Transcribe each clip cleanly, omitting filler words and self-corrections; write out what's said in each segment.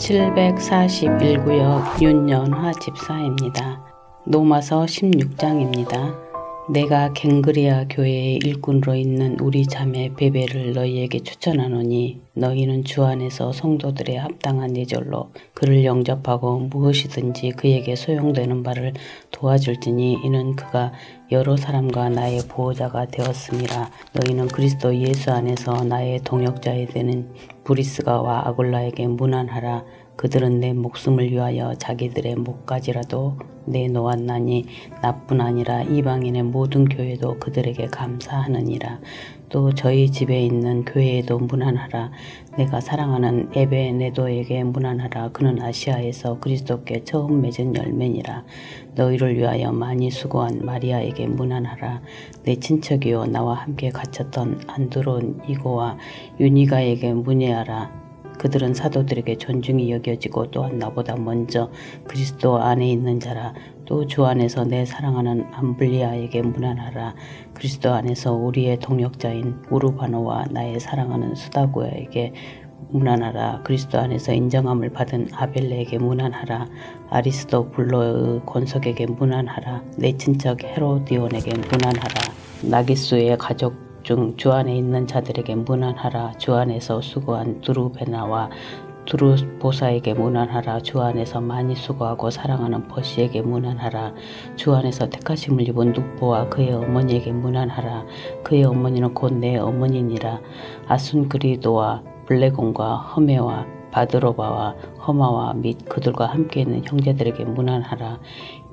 741구역 윤연화 집사입니다. 로마서 16장입니다. 내가 갱그리아 교회의 일꾼으로 있는 우리 자매 베베를 너희에게 추천하노니 너희는 주 안에서 성도들의 합당한 예절로 그를 영접하고 무엇이든지 그에게 소용되는 바를 도와줄지니 이는 그가 여러 사람과 나의 보호자가 되었음이라. 너희는 그리스도 예수 안에서 나의 동역자에 되는 브리스가와 아굴라에게 문안하라. 그들은 내 목숨을 위하여 자기들의 목까지라도 내놓았나니 나뿐 아니라 이방인의 모든 교회도 그들에게 감사하느니라. 또 저희 집에 있는 교회에도 문안하라. 내가 사랑하는 에베네도에게 문안하라. 그는 아시아에서 그리스도께 처음 맺은 열매니라. 너희를 위하여 많이 수고한 마리아에게 문안하라. 내 친척이요 나와 함께 갇혔던 안드로니고와 유니가에게 문의하라. 그들은 사도들에게 존중이 여겨지고 또한 나보다 먼저 그리스도 안에 있는 자라. 또 주 안에서 내 사랑하는 암블리아에게 문안하라. 그리스도 안에서 우리의 동역자인 우르바노와 나의 사랑하는 수다고에게 문안하라. 그리스도 안에서 인정함을 받은 아벨레에게 문안하라. 아리스도블로의 권석에게 문안하라. 내 친척 헤로디온에게 문안하라. 나기수의 가족 중 주 안에 있는 자들에게 문안하라. 주 안에서 수고한 두루베나와 두루보사에게 문안하라. 주 안에서 많이 수고하고 사랑하는 버시에게 문안하라. 주 안에서 택하심을 입은 눕보와 그의 어머니에게 문안하라. 그의 어머니는 곧 내 어머니니라. 아순그리도와 블레곤과 허메와 바드로바와 허마와 및 그들과 함께 있는 형제들에게 문안하라.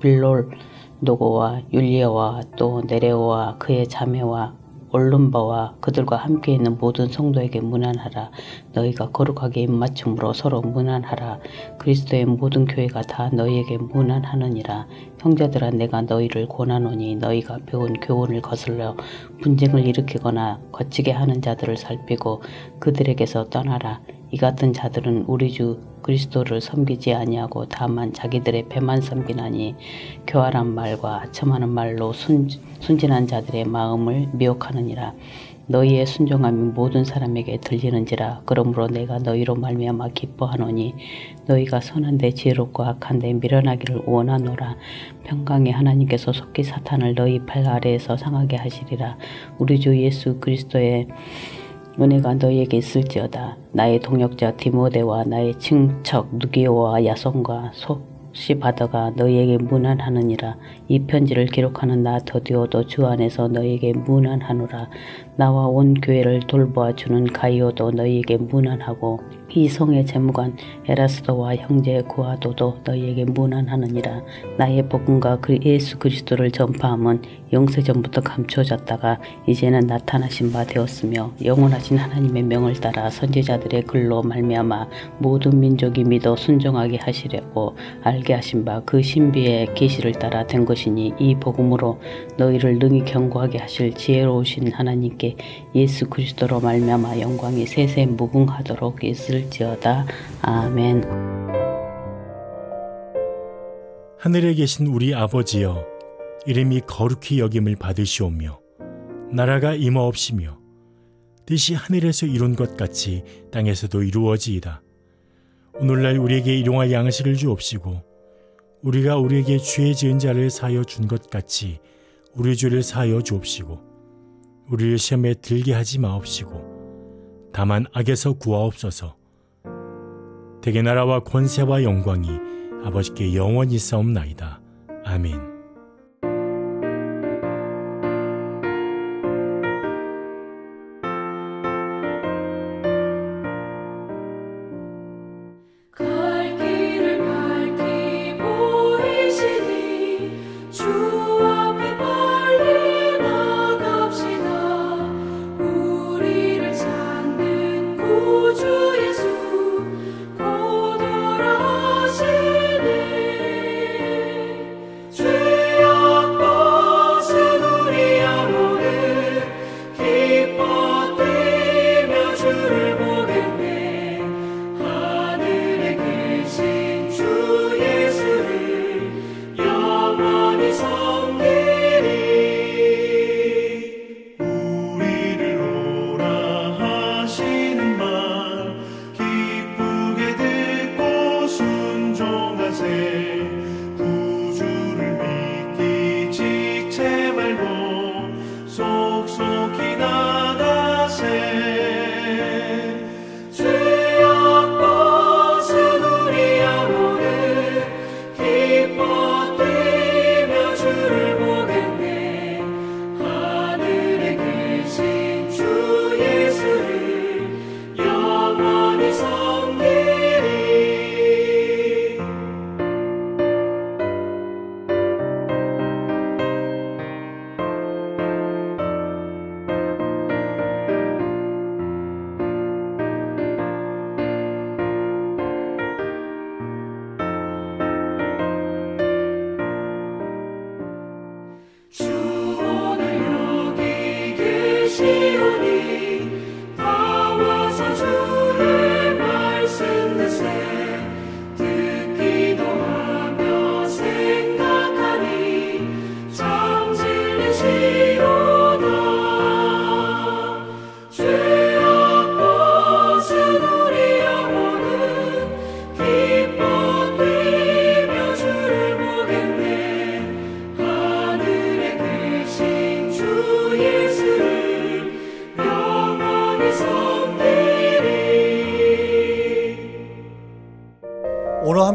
빌롤 노고와 율리아와 또 네레오와 그의 자매와 올lum바와 그들과 함께 있는 모든 성도에게 문안하라. 너희가 거룩하게 입맞춤으로 서로 문안하라. 그리스도의 모든 교회가 다 너희에게 문안하느니라. 형제들아 내가 너희를 권하노니 너희가 배운 교훈을 거슬러 분쟁을 일으키거나 거치게 하는 자들을 살피고 그들에게서 떠나라. 이 같은 자들은 우리 주 그리스도를 섬기지 아니하고 다만 자기들의 배만 섬기나니 교활한 말과 아첨하는 말로 순진한 자들의 마음을 미혹하느니라. 너희의 순종함이 모든 사람에게 들리는지라. 그러므로 내가 너희로 말미암아 기뻐하노니 너희가 선한데 지혜롭고 악한데 미련하기를 원하노라. 평강의 하나님께서 속히 사탄을 너희 팔 아래에서 상하게 하시리라. 우리 주 예수 그리스도의 은혜가 너희에게 있을지어다. 나의 동역자 디모데와 나의 친척 누기오와 야손과 소시바더가 너희에게 문안하느니라. 이 편지를 기록하는 나 더디오도 주 안에서 너희에게 문안하노라. 나와 온 교회를 돌보아주는 가이오도 너희에게 문안하고 이 성의 재무관 에라스도와 형제 구아도도 너희에게 문안하느니라. 나의 복음과 예수 그리스도를 전파함은 영세전부터 감추어졌다가 이제는 나타나신 바 되었으며 영원하신 하나님의 명을 따라 선지자들의 글로 말미암아 모든 민족이 믿어 순종하게 하시려고 알게 하신 바 그 신비의 계시를 따라 된 것이니 이 복음으로 너희를 능히 견고하게 하실 지혜로우신 하나님께 예수 그리스도로 말미암아 영광이 세세 무궁하도록 있을지어다. 아멘. 하늘에 계신 우리 아버지여, 이름이 거룩히 여김을 받으시오며 나라가 임하옵시며 뜻이 하늘에서 이룬 것 같이 땅에서도 이루어지이다. 오늘날 우리에게 일용할 양식을 주옵시고 우리가 우리에게 죄 지은 자를 사하여 준 것 같이 우리 죄를 사하여 주옵시고 우리를 시험에 들게 하지 마옵시고 다만 악에서 구하옵소서. 대개 나라와 권세와 영광이 아버지께 영원히 있사옵나이다. 아멘. 주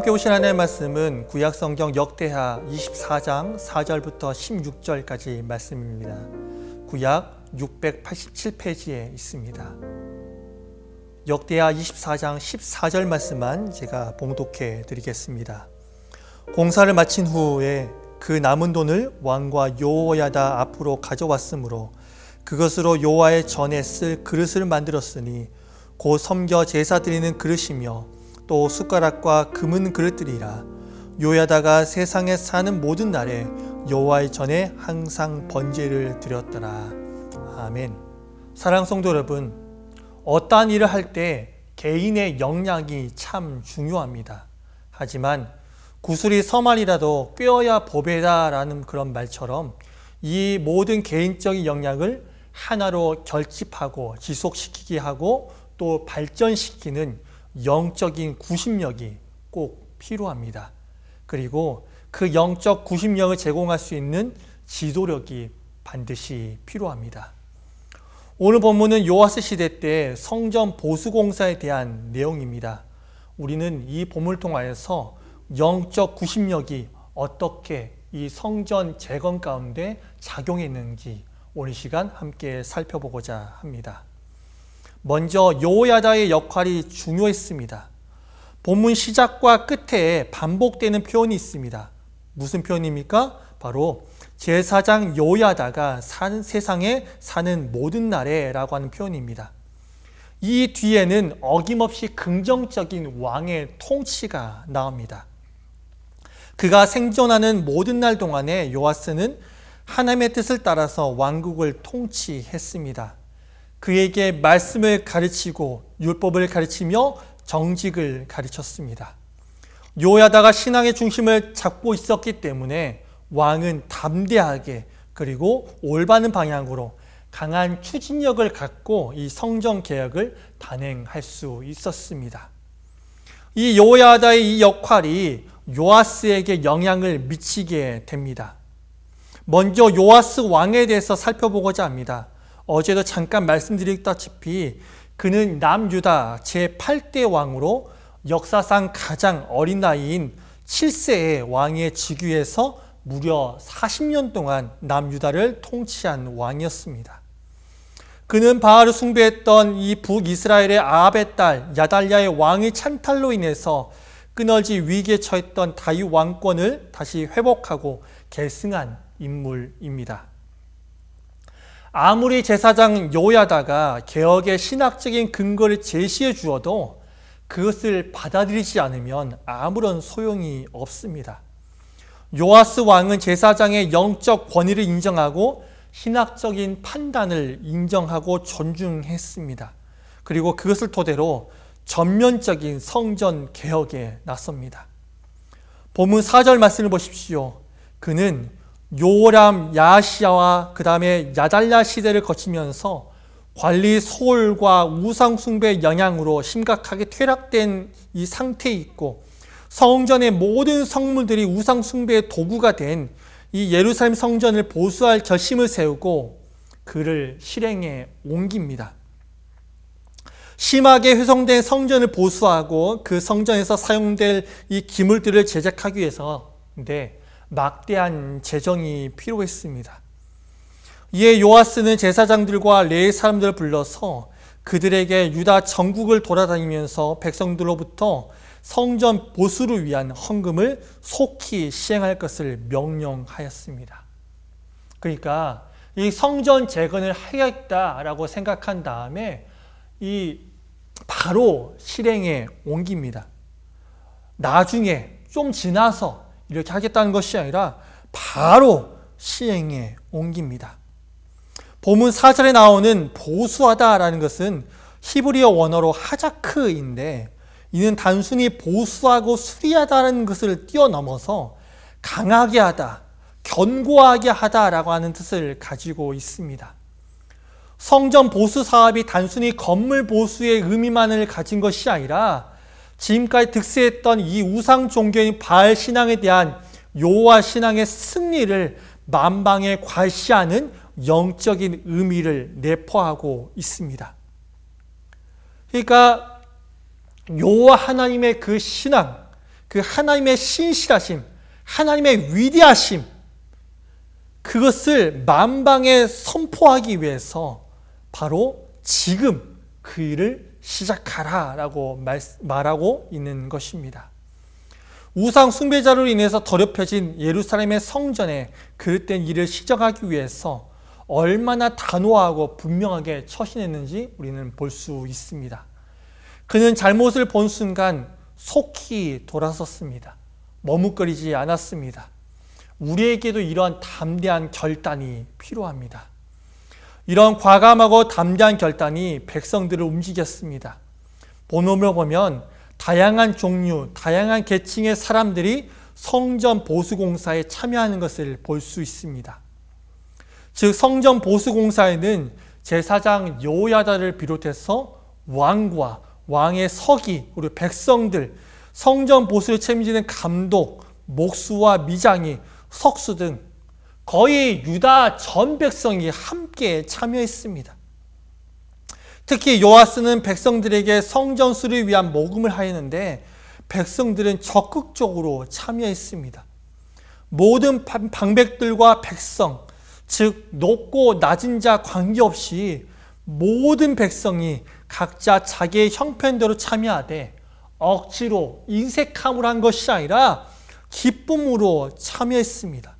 함께 보신 하나님의 말씀은 구약성경 역대하 24장 4절부터 16절까지 말씀입니다. 구약 687페이지에 있습니다. 역대하 24장 14절 말씀만 제가 봉독해 드리겠습니다. 공사를 마친 후에 그 남은 돈을 왕과 여호야다 앞으로 가져왔으므로 그것으로 여호와의 전에 쓸 그릇을 만들었으니 곧 섬겨 제사 드리는 그릇이며 또 숟가락과 금은 그릇들이라. 여호야다가 세상에 사는 모든 날에 여호와의 전에 항상 번제를 드렸더라. 아멘. 사랑하는 성도 여러분, 어떠한 일을 할 때 개인의 역량이 참 중요합니다. 하지만 구슬이 서만이라도 꿰어야 보배다라는 그런 말처럼 이 모든 개인적인 역량을 하나로 결집하고 지속시키게 하고 또 발전시키는 영적인 구심력이 꼭 필요합니다. 그리고 그 영적 구심력을 제공할 수 있는 지도력이 반드시 필요합니다. 오늘 본문은 요아스 시대 때 성전 보수공사에 대한 내용입니다. 우리는 이 본문을 통하여서 영적 구심력이 어떻게 이 성전 재건 가운데 작용했는지 오늘 시간 함께 살펴보고자 합니다. 먼저 여호야다의 역할이 중요했습니다. 본문 시작과 끝에 반복되는 표현이 있습니다. 무슨 표현입니까? 바로 제사장 여호야다가 세상에 사는 모든 날에 라고 하는 표현입니다. 이 뒤에는 어김없이 긍정적인 왕의 통치가 나옵니다. 그가 생존하는 모든 날 동안에 요아스는 하나님의 뜻을 따라서 왕국을 통치했습니다. 그에게 말씀을 가르치고 율법을 가르치며 정직을 가르쳤습니다. 여호야다가 신앙의 중심을 잡고 있었기 때문에 왕은 담대하게 그리고 올바른 방향으로 강한 추진력을 갖고 이 성전 개혁을 단행할 수 있었습니다. 이 여호야다의 이 역할이 요아스에게 영향을 미치게 됩니다. 먼저 요아스 왕에 대해서 살펴보고자 합니다. 어제도 잠깐 말씀드렸다시피 그는 남유다 제8대 왕으로 역사상 가장 어린 나이인 7세의 왕의 즉위에서 무려 40년 동안 남유다를 통치한 왕이었습니다. 그는 바알을 숭배했던 이 북이스라엘의 아합의 딸 야달랴의 왕의 찬탈로 인해서 끊어질 위기에 처했던 다윗 왕권을 다시 회복하고 계승한 인물입니다. 아무리 제사장 여호야다가 개혁의 신학적인 근거를 제시해 주어도 그것을 받아들이지 않으면 아무런 소용이 없습니다. 요아스 왕은 제사장의 영적 권위를 인정하고 신학적인 판단을 인정하고 존중했습니다. 그리고 그것을 토대로 전면적인 성전 개혁에 나섭니다. 본문 4절 말씀을 보십시오. 그는 요람, 야시아와 그 다음에 야달랴 시대를 거치면서 관리 소홀과 우상 숭배의 영향으로 심각하게 퇴락된 이 상태에 있고 성전의 모든 성물들이 우상 숭배의 도구가 된 이 예루살렘 성전을 보수할 결심을 세우고 그를 실행에 옮깁니다. 심하게 훼손된 성전을 보수하고 그 성전에서 사용될 이 기물들을 제작하기 위해서 막대한 재정이 필요했습니다. 이에 요아스는 제사장들과 레위 사람들을 불러서 그들에게 유다 전국을 돌아다니면서 백성들로부터 성전 보수를 위한 헌금을 속히 시행할 것을 명령하였습니다. 그러니까 이 성전 재건을 하겠다라고 생각한 다음에 바로 실행에 옮깁니다. 나중에 좀 지나서 이렇게 하겠다는 것이 아니라 바로 시행에 옮깁니다. 본문 4절에 나오는 보수하다라는 것은 히브리어 원어로 하자크인데 이는 단순히 보수하고 수리하다는 것을 뛰어넘어서 강하게 하다, 견고하게 하다라고 하는 뜻을 가지고 있습니다. 성전 보수 사업이 단순히 건물 보수의 의미만을 가진 것이 아니라 지금까지 득세했던 이 우상 종교인 바알 신앙에 대한 여호와 신앙의 승리를 만방에 과시하는 영적인 의미를 내포하고 있습니다. 그러니까 여호와 하나님의 그 신앙, 그 하나님의 신실하심, 하나님의 위대하심, 그것을 만방에 선포하기 위해서 바로 지금 그 일을 시작하라라고 말하고 있는 것입니다. 우상 숭배자로 인해서 더럽혀진 예루살렘의 성전에 그릇된 일을 시작하기 위해서 얼마나 단호하고 분명하게 처신했는지 우리는 볼 수 있습니다. 그는 잘못을 본 순간 속히 돌아섰습니다. 머뭇거리지 않았습니다. 우리에게도 이러한 담대한 결단이 필요합니다. 이런 과감하고 담대한 결단이 백성들을 움직였습니다. 본문을 보면 다양한 종류, 다양한 계층의 사람들이 성전 보수공사에 참여하는 것을 볼 수 있습니다. 즉 성전 보수공사에는 제사장 여호야다를 비롯해서 왕과 왕의 서기, 그리고 백성들, 성전 보수를 책임지는 감독, 목수와 미장이, 석수 등 거의 유다 전 백성이 함께 참여했습니다. 특히 요아스는 백성들에게 성전 수를 위한 모금을 하였는데 백성들은 적극적으로 참여했습니다. 모든 방백들과 백성, 즉 높고 낮은 자 관계없이 모든 백성이 각자 자기의 형편대로 참여하되 억지로 인색함으로 한 것이 아니라 기쁨으로 참여했습니다.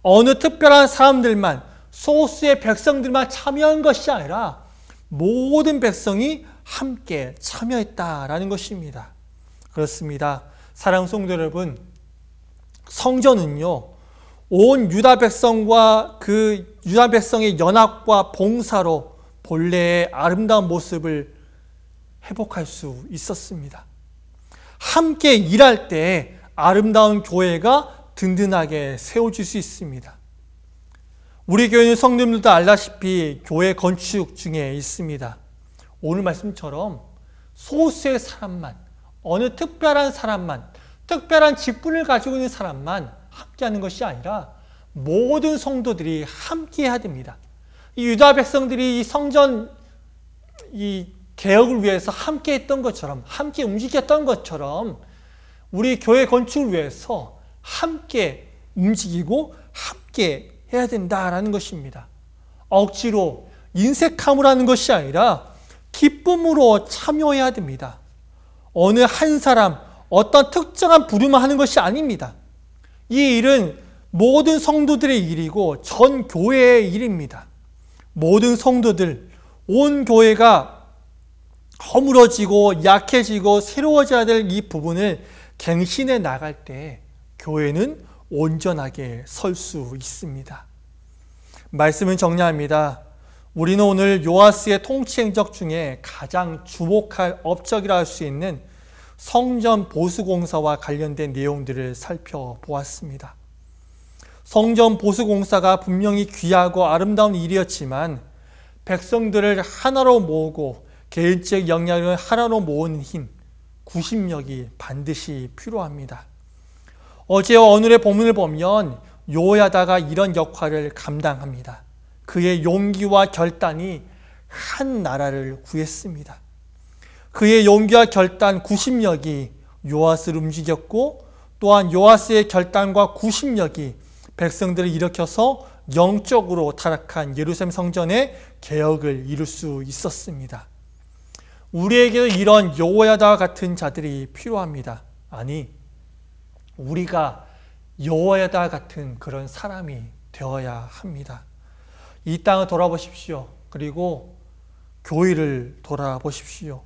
어느 특별한 사람들만, 소수의 백성들만 참여한 것이 아니라 모든 백성이 함께 참여했다라는 것입니다. 그렇습니다. 사랑하는 성도 여러분, 성전은요, 온 유다 백성과 그 유다 백성의 연합과 봉사로 본래의 아름다운 모습을 회복할 수 있었습니다. 함께 일할 때 아름다운 교회가 든든하게 세워질 수 있습니다. 우리 교회는 성도님들도 알다시피 교회 건축 중에 있습니다. 오늘 말씀처럼 소수의 사람만, 어느 특별한 사람만, 특별한 직분을 가지고 있는 사람만 함께하는 것이 아니라 모든 성도들이 함께 해야 됩니다. 이 유다 백성들이 이 성전 개혁을 위해서 함께 했던 것처럼, 함께 움직였던 것처럼 우리 교회 건축을 위해서 함께 움직이고 함께 해야 된다라는 것입니다. 억지로 인색함으로 하는 것이 아니라 기쁨으로 참여해야 됩니다. 어느 한 사람, 어떤 특정한 부류만 하는 것이 아닙니다. 이 일은 모든 성도들의 일이고 전 교회의 일입니다. 모든 성도들, 온 교회가 허물어지고 약해지고 새로워져야 될 이 부분을 갱신해 나갈 때 교회는 온전하게 설 수 있습니다. 말씀은 정리합니다. 우리는 오늘 요아스의 통치 행적 중에 가장 주목할 업적이라 할 수 있는 성전 보수공사와 관련된 내용들을 살펴보았습니다. 성전 보수공사가 분명히 귀하고 아름다운 일이었지만 백성들을 하나로 모으고 개인적 역량을 하나로 모으는 힘, 구심력이 반드시 필요합니다. 어제와 오늘의 본문을 보면 요야다가 이런 역할을 감당합니다. 그의 용기와 결단이 한 나라를 구했습니다. 그의 용기와 결단, 구심력이 요아스를 움직였고 또한 요아스의 결단과 구심력이 백성들을 일으켜서 영적으로 타락한 예루살렘 성전의 개혁을 이룰 수 있었습니다. 우리에게도 이런 여호야다와 같은 자들이 필요합니다. 아니, 우리가 여호야다 같은 그런 사람이 되어야 합니다. 이 땅을 돌아보십시오. 그리고 교회를 돌아보십시오.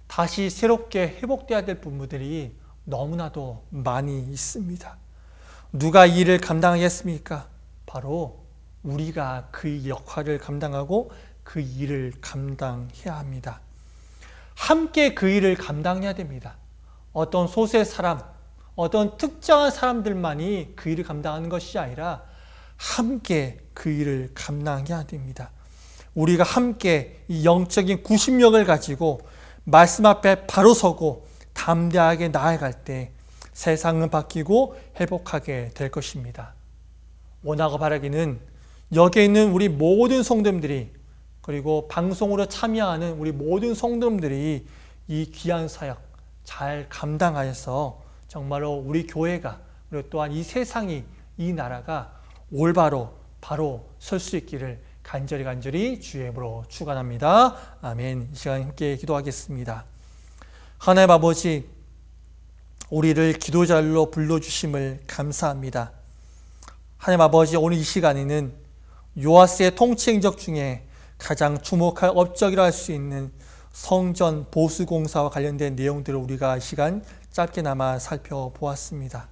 다시 새롭게 회복되어야 될 부분들이 너무나도 많이 있습니다. 누가 이 일을 감당하겠습니까? 바로 우리가 그 역할을 감당하고 그 일을 감당해야 합니다. 함께 그 일을 감당해야 됩니다. 어떤 소수의 사람, 어떤 특정한 사람들만이 그 일을 감당하는 것이 아니라 함께 그 일을 감당해야 됩니다. 우리가 함께 이 영적인 구심력을 가지고 말씀 앞에 바로 서고 담대하게 나아갈 때 세상은 바뀌고 회복하게 될 것입니다. 원하고 바라기는 여기에 있는 우리 모든 성도님들이, 그리고 방송으로 참여하는 우리 모든 성도님들이 이 귀한 사역 잘 감당하여서 정말로 우리 교회가 그리고 또한 이 세상이 이 나라가 올바로 바로 설 수 있기를 간절히 주의 이름으로 축원합니다. 아멘. 이 시간 함께 기도하겠습니다. 하나님 아버지, 우리를 기도자로 불러주심을 감사합니다. 하나님 아버지, 오늘 이 시간에는 요아스의 통치 행적 중에 가장 주목할 업적이라 할 수 있는 성전 보수 공사와 관련된 내용들을 우리가 이 시간 짧게나마 살펴보았습니다.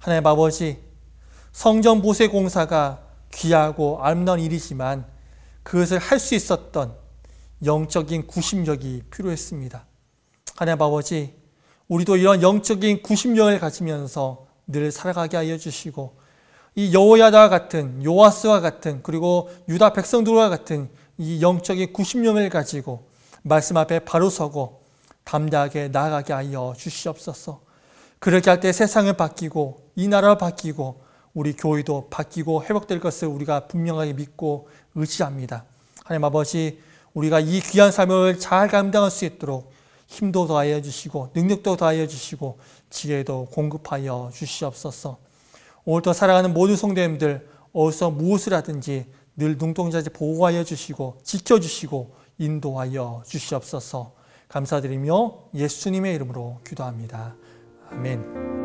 하나님 아버지, 성전 보수의 공사가 귀하고 아름다운 일이지만 그것을 할 수 있었던 영적인 구심력이 필요했습니다. 하나님 아버지, 우리도 이런 영적인 구심력을 가지면서 늘 살아가게 하여 주시고, 이 여호야다와 같은, 요아스와 같은, 그리고 유다 백성들과 같은 이 영적인 구심력을 가지고 말씀 앞에 바로 서고 담대하게 나아가게 하여 주시옵소서. 그렇게 할 때 세상을 바뀌고 이 나라가 바뀌고 우리 교회도 바뀌고 회복될 것을 우리가 분명하게 믿고 의지합니다. 하나님 아버지, 우리가 이 귀한 삶을 잘 감당할 수 있도록 힘도 더하여 주시고 능력도 더하여 주시고 지혜도 공급하여 주시옵소서. 오늘도 살아가는 모든 성도님들 어디서 무엇을 하든지 늘 눈동자에 보호하여 주시고 지켜주시고 인도하여 주시옵소서. 감사드리며 예수님의 이름으로 기도합니다. 아멘.